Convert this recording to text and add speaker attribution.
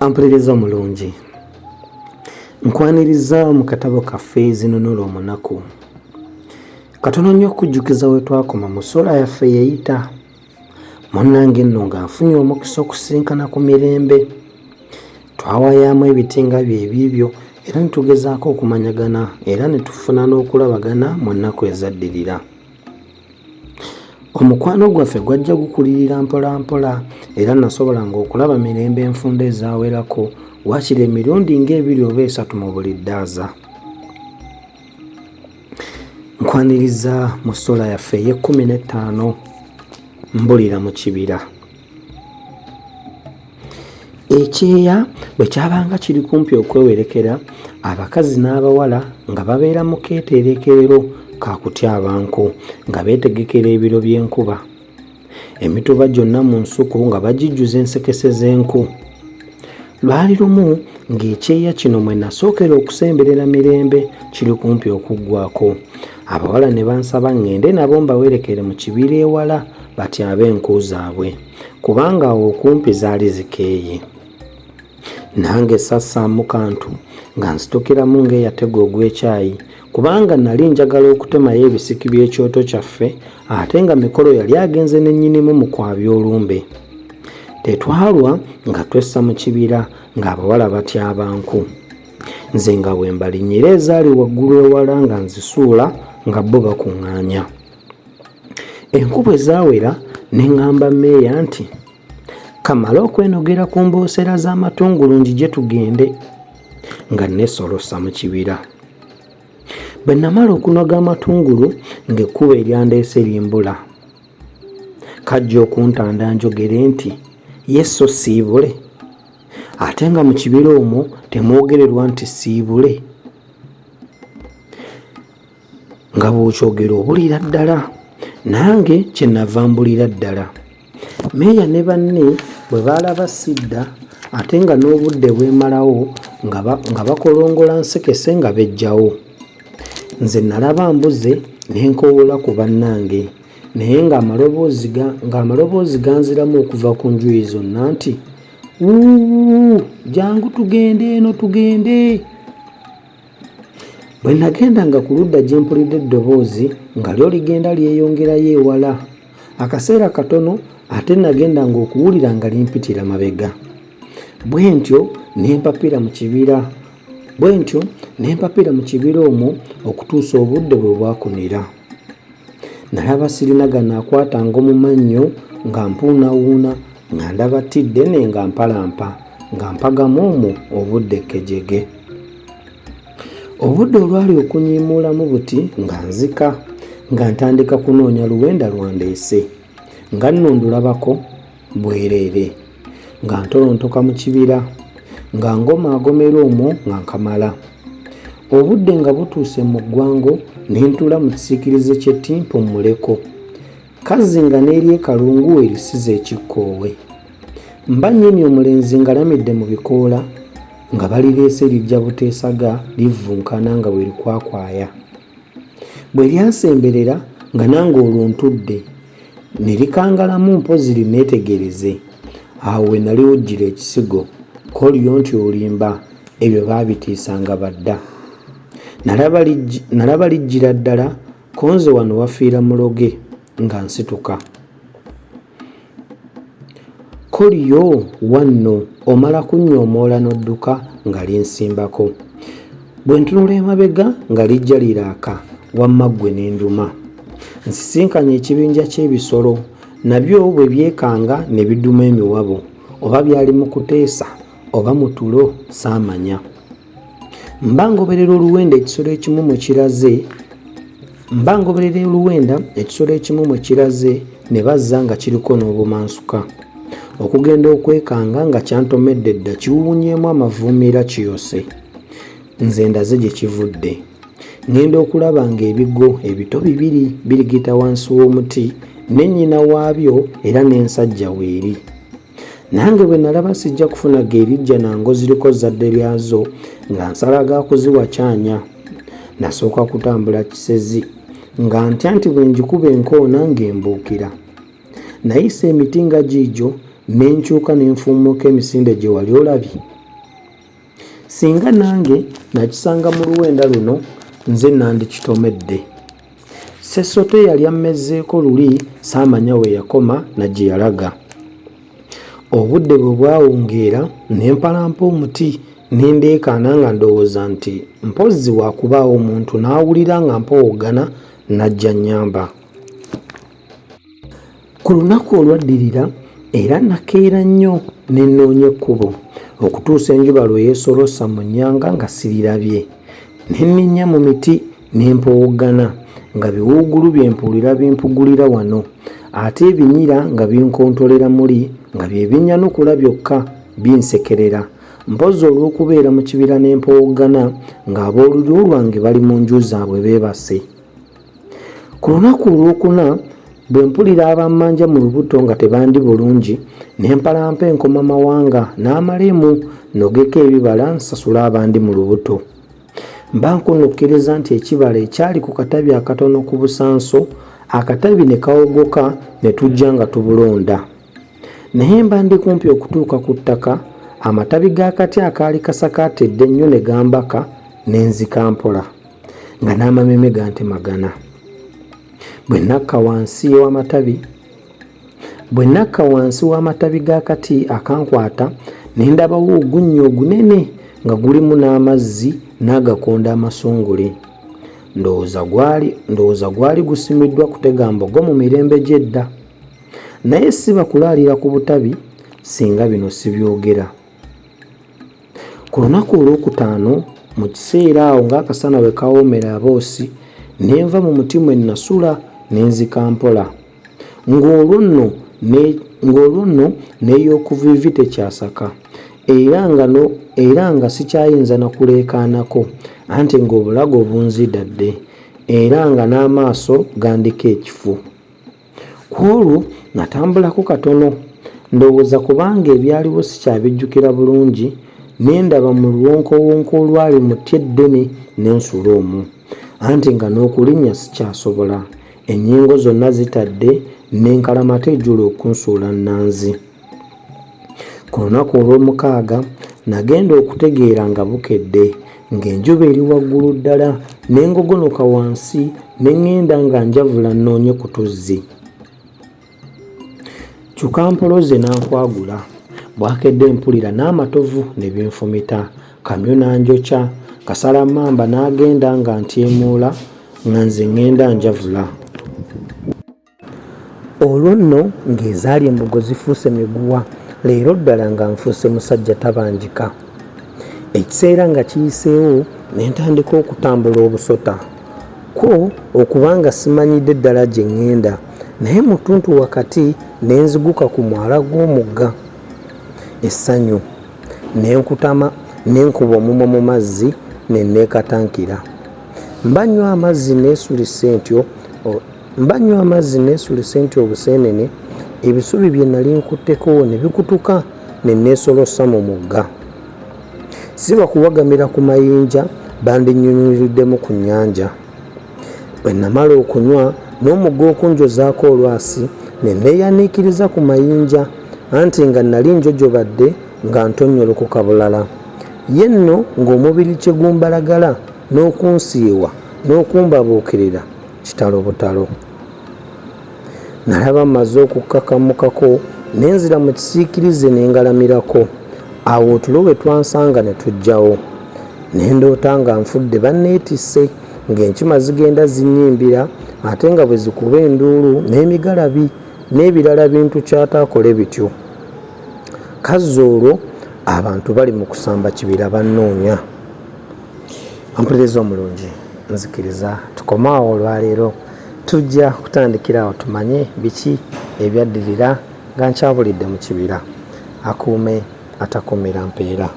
Speaker 1: Ampuliriza omulungi, nkwaniriza mu katabo kaffe Zinunula Omunaku. Katono nnyo okujjukiza we twakoma mu ssula yaffe yeyita. Munnange nno nga nfunye omukisa okusinkana ku mirembe. Twawayaamu ebitinga byebibyo era ne tugezaako okumanyagana era ne tufuna n'okulabagana mu nnaku ezaddirira. Omukwano gwaffe gwajja gukulirira mpola mpola era nasobolanga okulaba mirembe enfunda ezaawerako waakiri emirundi ng'ebiri oba esatu mu buli ddaaza. Nkwaniriza mu ssula yaffe ey'e15 mbulira mu kibira. Ekyeya bwe kyabanga kiri kumpi okwewerekera, abakazi n'abawala nga babeera mu keeterekerero ka kutyaba nku nga beetegekera ebiro by'enkuba. Emituba gyonna mu nsuku nga bagijjuza ensekese z'enku. Lwali lumu ng'ekyeya kino mwe nasookera okusemberera mirembe kiri kumpi okuggwako. Abawala ne bansaba ŋŋende nabo mbawerekere mu kibira ewala batyabe enku zaabwe kubanga awo okumpi zaali zikeeye. Nange sassaamu kantu nga nsitukiramu ng'eyatega ogw'ekyayi kubanga nali njagala okutemayo ebisiki by'ekyoto kyaffe ate nga mikolo yali agenze n'ennyinimu mu kwabya olumbe. Tetwalwa nga twessa mu kibira ng'abawala batyaba nku. Nze nga bwe mbalinyira ezaali waggulu ewala nga nzisuula nga bo bakuŋŋaanya. Enku bwe zaawera ne ŋŋamba mmeeya nti, kamale okwenogera ku mboosera z'amatungulu njije tugende, nga nesolosa mu kibira. Bwe namala okunoga amatungulu ng'ekkubo eryandeese limbula. Kajja okuntanda njogere nti, yesso siibule. Ate nga mu kibira omwo temwogererwa nti siibule. Nga bw'okyogera obulira ddala, nange kyenava mbulira ddala. Meeya ne banne bwe baalaba sidda ate nga n'obudde bwemalawo nga bakolongola nsekese nga bejjawo. Nze nalaba mbuze ne nkowoola ku bannange naye ng'amaloboozi ganziramu okuva ku njuyi zonna nti, wuuu, jangu tugende eno tugende. Bwe nagendanga ku ludda gye mpulidde eddoboozi nga lyo ligenda lyeyongerayo ewala. Akaseera katono ate nagendanga okuwulira nga limpitira mabega. Bwe ntyo ne mpapira mu kibira omwo okutuusa obudde bwe bwakunira. Nalaba sirina ganaakwatanga mu mannyo nga mpuunawuuna nga ndaba ddene nga mpalampa nga mpagamu omwo obudde kkejege. Obudde olwali okunyiimuulamu buti nga nzika nga ntandika kunoonya luwenda lwandeese nga nno ndulabako bwereere nga ntolontoka mu kibira nga ngomaagomera omwo nga nkamala. Obudde nga butuuse mu ggwango ne ntula mu kisiikirize ky'ettimpo muleko kazinga n'eryekalungu erisize ekikkoowe. Mba nnyini omulenzi ngalamidde mu bikoola nga balireese lijja buteesaga livvunkana nga bwe likwakwaya. Bwe lyansemberera nga nange olwo ntudde ne likangalamu mpozi linneetegereze. Awo we nali wujjira ekisigo kolyo nti olimba ebyo baabitiisanga badda. Nalaba lijjira ddala konze wano wafiira muloge nga nsituka. Kolyo wanno omala kunnyoomoola n'odduka nga linsimbako. Bwe ntunula emabega nga lijja liraaka wamma ggwe n'enduma. Nsisinkanye ekibinja ky'ebisolo nabyo bwe byekanga ne biduma emiwabo oba byali mu kuteesa oba mu tulo saamanya. Mba ngoberera oluwenda ekisolo ekimu mwe kiraze ne bazza nga kiriko n'obumansuka. Okugenda okwekanga nga kyantomedde dda kiwuunyeemu amavuumira kiyose. Nze ndaze gye kivudde. Ngenda okulaba ng'ebigo ebito bibiri birigita wansi w'omuti ne nnyina waabyo era n'ensajja weeri. Nange bwe nalaba sijja kufuna geerijja nango ziriko zadde lyazo nga nsala ga kuziwakyanya. Nasooka kutambula kisezi nga ntya nti bwe njikuba enkoona ng'embuukira. Nayise emiti nga giigyo ne nkyuka ne nfuumuuka emisinde gye wali olabye singa nange nakisanga mu luwenda luno nze nandikitomedde. Ssesoto yali ammezeeko luli saamanya we yakoma na gye yalaga. Obudde bwe bwawungeera ne mpalampa omuti ne ndeekaana nga ndowooza nti mpozzi waakubaawo omuntu n'awulira nga mpowogana n'ajja nnyamba. Ku lunaku olwaddirira era nakeera nnyo ne nnoonya ekkubo okutuusa enjuba lwe yeesolossa mu nnyanga nga sirirabye. Ne nninnya mu miti ne mpowogana nga biwuugulu bye mpulira bimpugulira wano, ate ebinyira nga binkontolera muli nga bye binnyanukula byokka binsekerera, mpozzi olw'okubeera mu kibira ne mpowogana ng'aboolulyo lwange bali mu nju zaabwe beebase. Ku lunaku olwokuna bwe mpulira abammanja mu lubuto nga tebandi bulungi, ne mpalampa enkoma mawanga n'amalemu nogeka ebibala nsasula abandi mu lubuto. Mba nkunukkiriza nti ekibala ekyali ku katabi akatono ku busanso, akatabi ne kawogoka ne tujja nga tubulonda. Naye mba ndi kumpi okutuuka ku ttaka, amatabi g'akati akaali kasakaatedde ennyo ne gambaka ne nzika mpola nga n'amameme gantemagana. Bwe nakka wansi w'amatabi g'akati akankwata ne ndabawo ogunnyo ogunene nga gulimu n'amazzi n'agakonda amasongole. Ndowooza gwali gusimiddwa kutega mbogo mu mirembe gy'edda. Naye siba kulaalira ku butabi singa bino sibyogera. Ku lunaku olwokutaano mu kiseera awo ng'akasana bwe kawoomera aboosi, ne nva mu muti mwe nasula ne nzika mpola. Ng'olwo nno n'ey'okuviivi tekyasaka era nga sikyayinza na kuleekaanako, anti ng'obulago bunzidadde era nga n'amaaso gandika ekifu. Ku olwo natambulako katono, ndowooza kubanga ebyaliwo sikyabijjukira bulungi, ne ndaba mu luwonkowonko olwali mu tti eddene ne nsula omwo, anti nga n'okulinnya sikyasobola. Ennyingo zonna zitadde n'enkalamata ejjula okunsuula nnanzi. Ku lunaku olw'omukaaga nagenda okutegeera nga bukedde, ng'enjuba eri waggulu ddala, ne ngogonoka wansi ne ŋŋenda nga njavula nnoonye ku tuzzi. Kyukampoloze n'ankwagula, bwakedde mpulira n'amatovu ne binfumita, kamyu n'anjokya, kasalamamba n'agenda nga ntyemuula nga nze ŋŋenda njavula. Olwo nno ng'ezaali embugo zifuuse miguwa, leero ddala nga nfuuse musajja tabanjika. Ekiseera nga kiyiseewo ne ntandika okutambula obusota, ko okubanga simanyidde ddala gye ŋŋenda, naye mu ttuntu wakati ne nziguka ku mwala gw'omugga. Essanyu ne nkutama ne nkuba omumwa mu mazzi ne neekatankira. Mbanywa amazzi neesulise ntyo obuseenene, ebisubi bye nali nkutteko ne bikutuka ne neesolossa mu mugga. Siba kuwagamira ku mayinja, bandinnyonnyoleriddemu ku nnyanja. Bwe namala okunywa n'omugga okunjozaako olwasi ne neeyaniikiriza ku mayinja, anti nga nali njojobadde nga ntonnyolokoka bulala. Ye nno ng'omubiri kye gumbalagala n'okunsiiwa n'okumbabuukirira kitalo butalo. Nalaba mmaze okukkakamukako ne nzira mu kisiikirize ne ngalamirako. Awo otulo we twansanga ne tujjawo. Ne ndoota nga nfudde banneetisse, ng'enkima zigenda zinnyimbira ate nga bwe zikuba enduulu n'emigalabi n'ebirala bintu kyataakole bityo. Kazzi olwo abantu bali mu kusamba kibira bannoonya. Ompuliriza omulungi, nzikiriza tukome awo olwaleero. Tujja kutandikira awo tumanye biki ebyaddirira nga nkyabulidde mu kibira. Akuume atakumira mpeera.